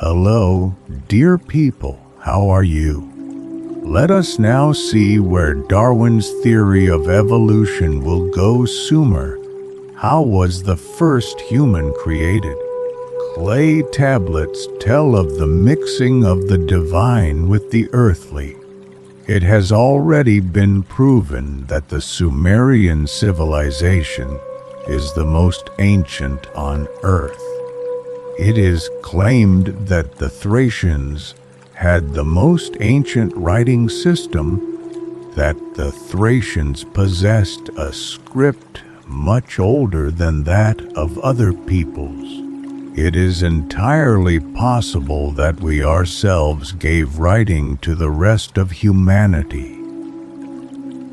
Hello, dear people, how are you? Let us now see where Darwin's theory of evolution will go. Sumer. How was the first human created? Clay tablets tell of the mixing of the divine with the earthly. It has already been proven that the Sumerian civilization is the most ancient on Earth. It is claimed that the Thracians had the most ancient writing system, that the Thracians possessed a script much older than that of other peoples. It is entirely possible that we ourselves gave writing to the rest of humanity.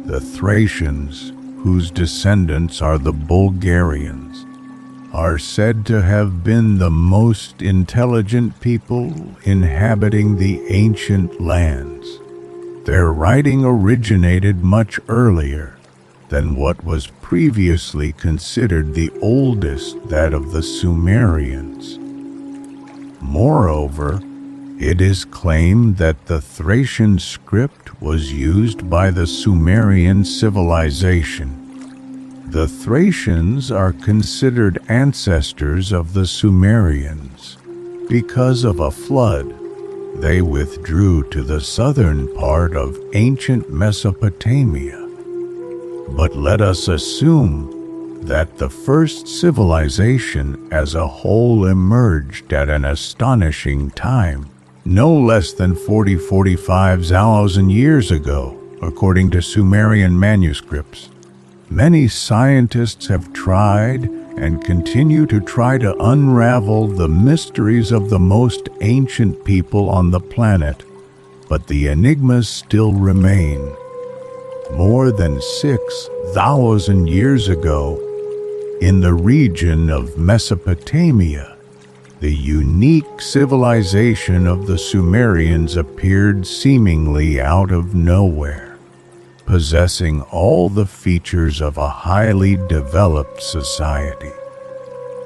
The Thracians, whose descendants are the Bulgarians, are said to have been the most intelligent people inhabiting the ancient lands. Their writing originated much earlier than what was previously considered the oldest, that of the Sumerians. Moreover, it is claimed that the Thracian script was used by the Sumerian civilization. The Thracians are considered ancestors of the Sumerians. Because of a flood, they withdrew to the southern part of ancient Mesopotamia. But let us assume that the first civilization as a whole emerged at an astonishing time, no less than 45,000 years ago, according to Sumerian manuscripts. Many scientists have tried and continue to try to unravel the mysteries of the most ancient people on the planet, but the enigmas still remain. More than 6,000 years ago, in the region of Mesopotamia, the unique civilization of the Sumerians appeared seemingly out of nowhere, possessing all the features of a highly developed society.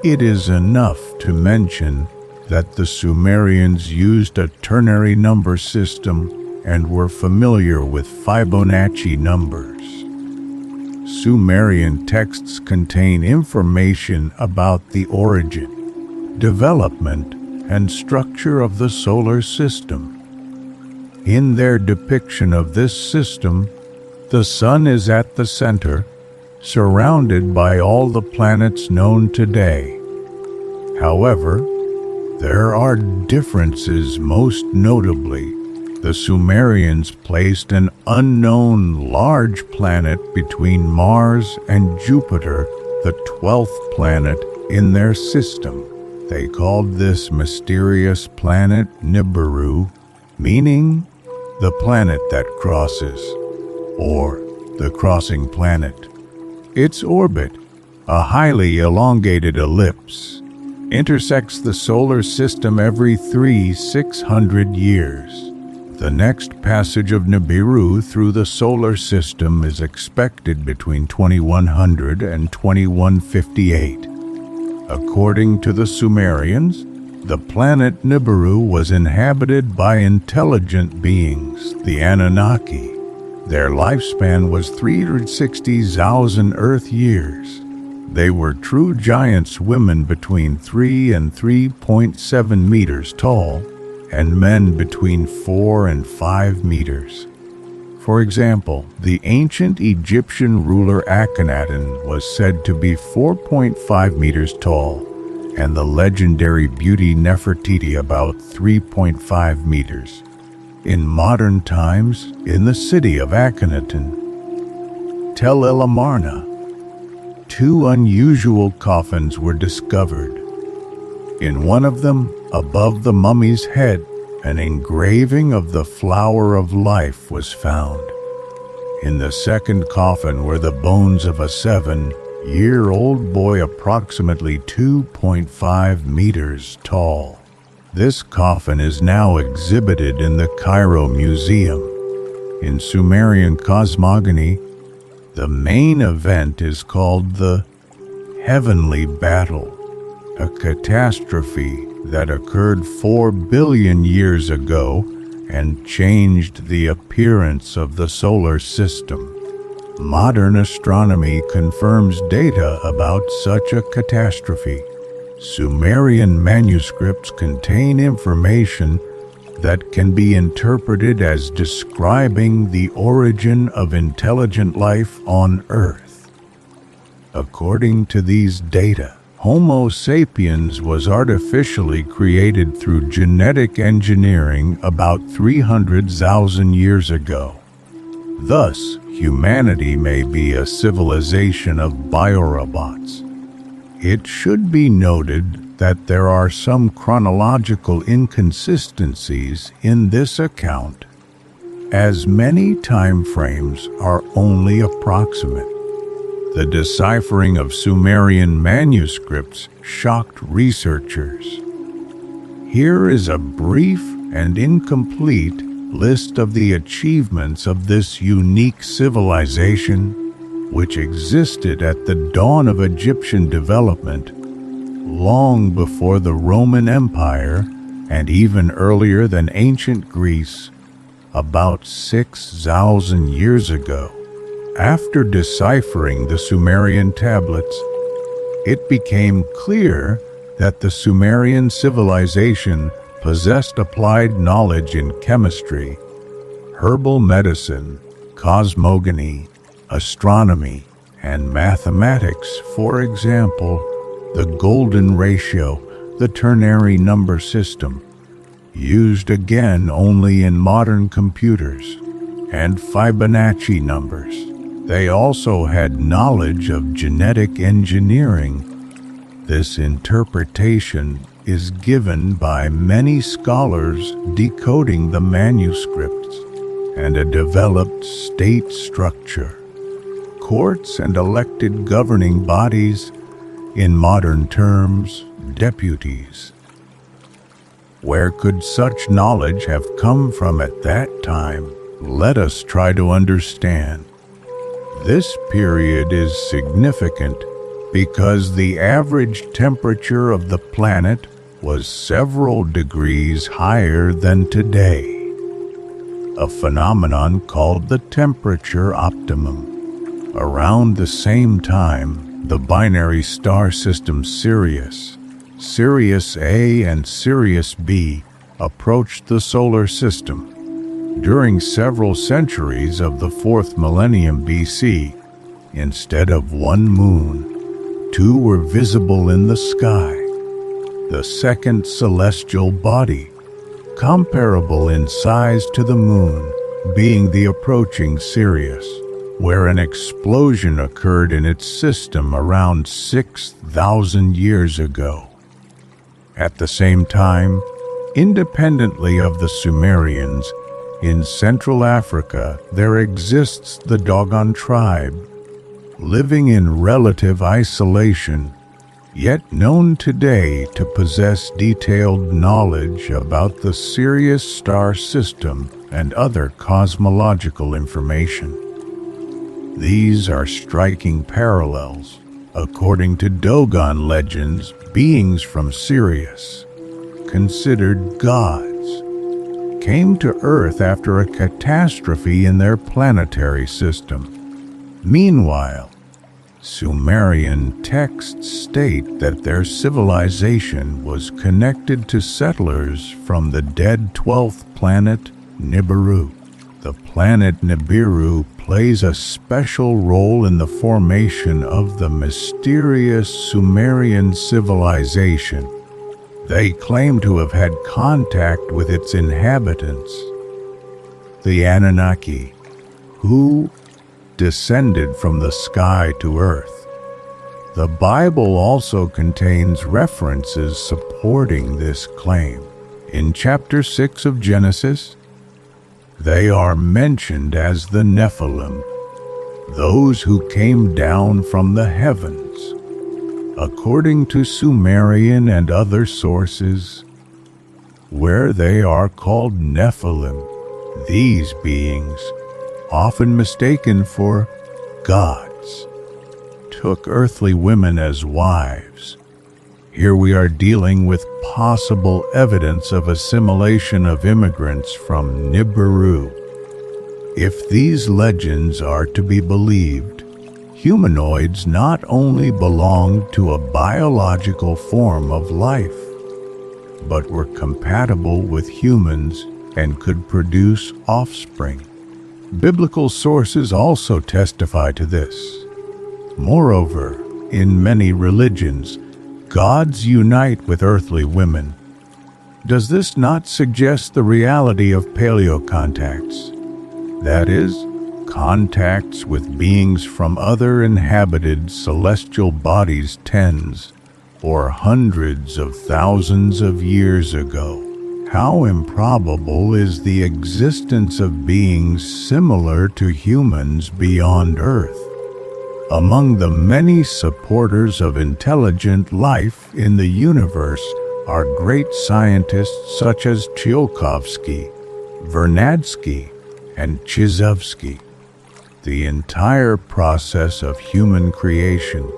It is enough to mention that the Sumerians used a ternary number system and were familiar with Fibonacci numbers. Sumerian texts contain information about the origin, development, and structure of the solar system. In their depiction of this system, the sun is at the center, surrounded by all the planets known today. However, there are differences. Most notably, the Sumerians placed an unknown large planet between Mars and Jupiter, the 12th planet in their system. They called this mysterious planet Nibiru, meaning the planet that crosses, or the crossing planet. Its orbit, a highly elongated ellipse, intersects the solar system every 600 years. The next passage of Nibiru through the solar system is expected between 2100 and 2158. According to the Sumerians, the planet Nibiru was inhabited by intelligent beings, the Anunnaki. Their lifespan was 360,000 Earth years. They were true giants, women between 3 and 3.7 meters tall, and men between 4 and 5 meters. For example, the ancient Egyptian ruler Akhenaten was said to be 4.5 meters tall, and the legendary beauty Nefertiti about 3.5 meters. In modern times, in the city of Akhenaten, Tel El Amarna, 2 unusual coffins were discovered. In one of them, above the mummy's head, an engraving of the flower of life was found. In the second coffin were the bones of a 7-year-old boy approximately 2.5 meters tall. This coffin is now exhibited in the Cairo Museum. In Sumerian cosmogony, the main event is called the Heavenly Battle, a catastrophe that occurred 4 billion years ago and changed the appearance of the solar system. Modern astronomy confirms data about such a catastrophe. Sumerian manuscripts contain information that can be interpreted as describing the origin of intelligent life on Earth. According to these data, Homo sapiens was artificially created through genetic engineering about 300,000 years ago. Thus, humanity may be a civilization of biorobots. It should be noted that there are some chronological inconsistencies in this account, as many time frames are only approximate. The deciphering of Sumerian manuscripts shocked researchers. Here is a brief and incomplete list of the achievements of this unique civilization, which existed at the dawn of Egyptian development, long before the Roman Empire, and even earlier than ancient Greece, about 6,000 years ago. After deciphering the Sumerian tablets, it became clear that the Sumerian civilization possessed applied knowledge in chemistry, herbal medicine, cosmogony, astronomy, and mathematics. For example, the golden ratio, the ternary number system, used again only in modern computers, and Fibonacci numbers. They also had knowledge of genetic engineering. This interpretation is given by many scholars decoding the manuscripts, and a developed state structure, courts and elected governing bodies, in modern terms, deputies. Where could such knowledge have come from at that time? Let us try to understand. This period is significant because the average temperature of the planet was several degrees higher than today, a phenomenon called the temperature optimum. Around the same time, the binary star system Sirius A and Sirius B, approached the solar system. During several centuries of the 4th millennium BC, instead of one moon, 2 were visible in the sky. The second celestial body, comparable in size to the moon, being the approaching Sirius, where an explosion occurred in its system around 6,000 years ago. At the same time, independently of the Sumerians, in Central Africa there exists the Dogon tribe, living in relative isolation, yet known today to possess detailed knowledge about the Sirius star system and other cosmological information. These are striking parallels. According to Dogon legends, beings from Sirius, considered gods, came to Earth after a catastrophe in their planetary system. Meanwhile, Sumerian texts state that their civilization was connected to settlers from the dead 12th planet, Nibiru. The planet Nibiru plays a special role in the formation of the mysterious Sumerian civilization. They claim to have had contact with its inhabitants, the Anunnaki, who descended from the sky to Earth. The Bible also contains references supporting this claim. In chapter 6 of Genesis, they are mentioned as the Nephilim, those who came down from the heavens. According to Sumerian and other sources, where they are called Nephilim, these beings, often mistaken for gods, took earthly women as wives. Here we are dealing with possible evidence of assimilation of immigrants from Nibiru. If these legends are to be believed, humanoids not only belonged to a biological form of life, but were compatible with humans and could produce offspring. Biblical sources also testify to this. Moreover, in many religions, gods unite with earthly women. Does this not suggest the reality of paleocontacts? That is, contacts with beings from other inhabited celestial bodies tens or hundreds of thousands of years ago. How improbable is the existence of beings similar to humans beyond Earth? Among the many supporters of intelligent life in the universe are great scientists such as Tsiolkovsky, Vernadsky, and Chizovsky. The entire process of human creation,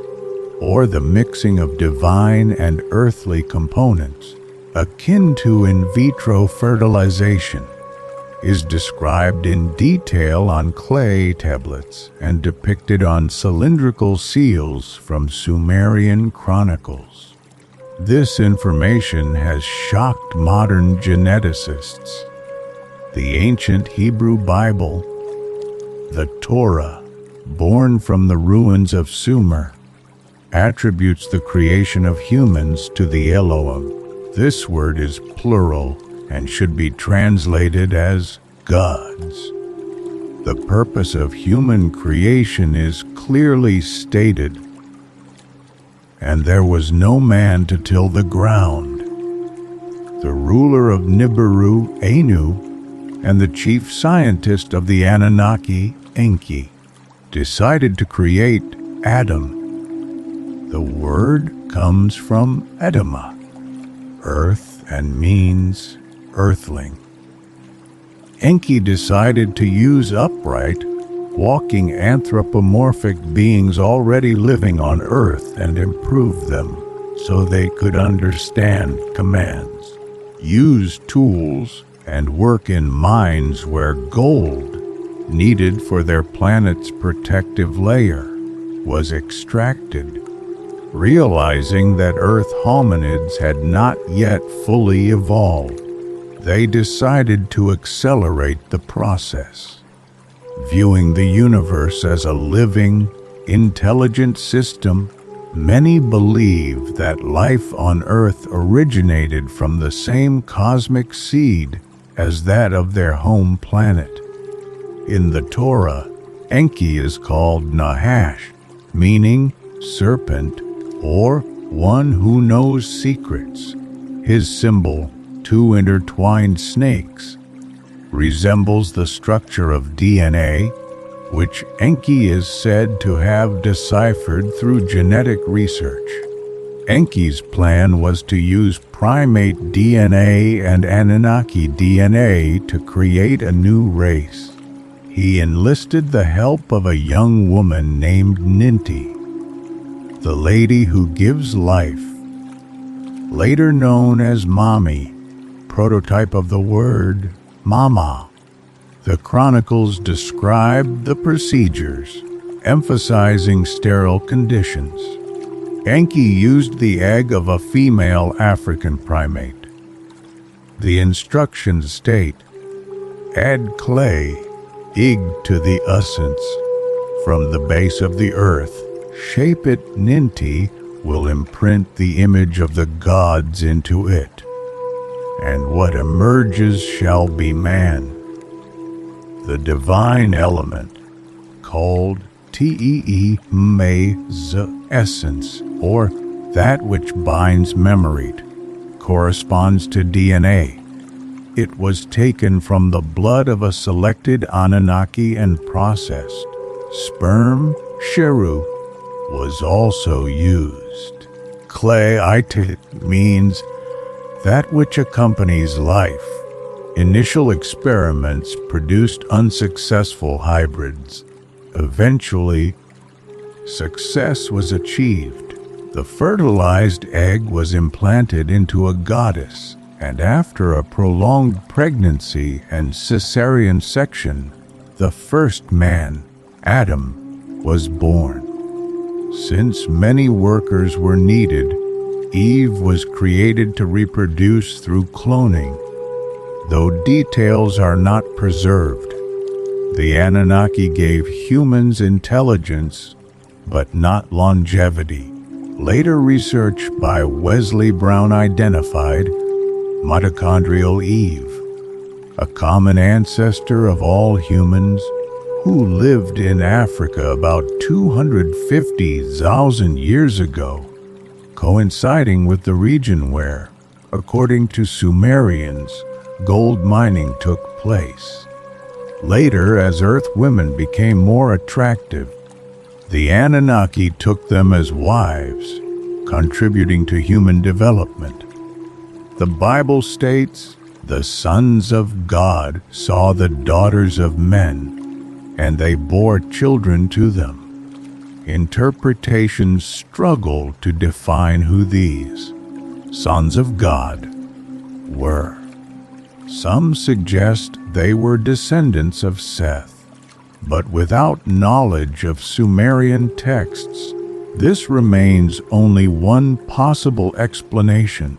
or the mixing of divine and earthly components, akin to in vitro fertilization, is described in detail on clay tablets and depicted on cylindrical seals from Sumerian chronicles. This information has shocked modern geneticists. The ancient Hebrew Bible, the Torah, born from the ruins of Sumer, attributes the creation of humans to the Elohim. This word is plural and should be translated as gods. The purpose of human creation is clearly stated, and there was no man to till the ground. The ruler of Nibiru, Anu, and the chief scientist of the Anunnaki, Enki, decided to create Adam. The word comes from Edema, earth, and means earthling. Enki decided to use upright, walking anthropomorphic beings already living on Earth and improve them so they could understand commands, use tools, and work in mines where gold, needed for their planet's protective layer, was extracted. Realizing that Earth hominids had not yet fully evolved, they decided to accelerate the process. Viewing the universe as a living, intelligent system, many believe that life on Earth originated from the same cosmic seed as that of their home planet. In the Torah, Enki is called Nahash, meaning serpent, or one who knows secrets. His symbol, two intertwined snakes, resembles the structure of DNA, which Enki is said to have deciphered through genetic research. Enki's plan was to use primate DNA and Anunnaki DNA to create a new race. He enlisted the help of a young woman named Ninti, the lady who gives life, later known as Mami, prototype of the word mama. The chronicles describe the procedures, emphasizing sterile conditions. Enki used the egg of a female African primate. The instructions state, add clay, ig to the essence, from the base of the earth. Shape it. Ninti will imprint the image of the gods into it, and what emerges shall be man. The divine element, called essence, or that which binds memory, corresponds to DNA. It was taken from the blood of a selected Anunnaki and processed. Sperm, sheru, was also used. Clay means that which accompanies life. Initial experiments produced unsuccessful hybrids. Eventually, success was achieved. The fertilized egg was implanted into a goddess, and after a prolonged pregnancy and cesarean section, the first man, Adam, was born. Since many workers were needed, Eve was created to reproduce through cloning. Though details are not preserved, the Anunnaki gave humans intelligence, but not longevity. Later research by Wesley Brown identified mitochondrial Eve, a common ancestor of all humans who lived in Africa about 250,000 years ago, coinciding with the region where, according to Sumerians, gold mining took place. Later, as Earth women became more attractive, the Anunnaki took them as wives, contributing to human development. The Bible states, "The sons of God saw the daughters of men, and they bore children to them." Interpretations struggle to define who these sons of God were. Some suggest they were descendants of Seth, but without knowledge of Sumerian texts, this remains only one possible explanation.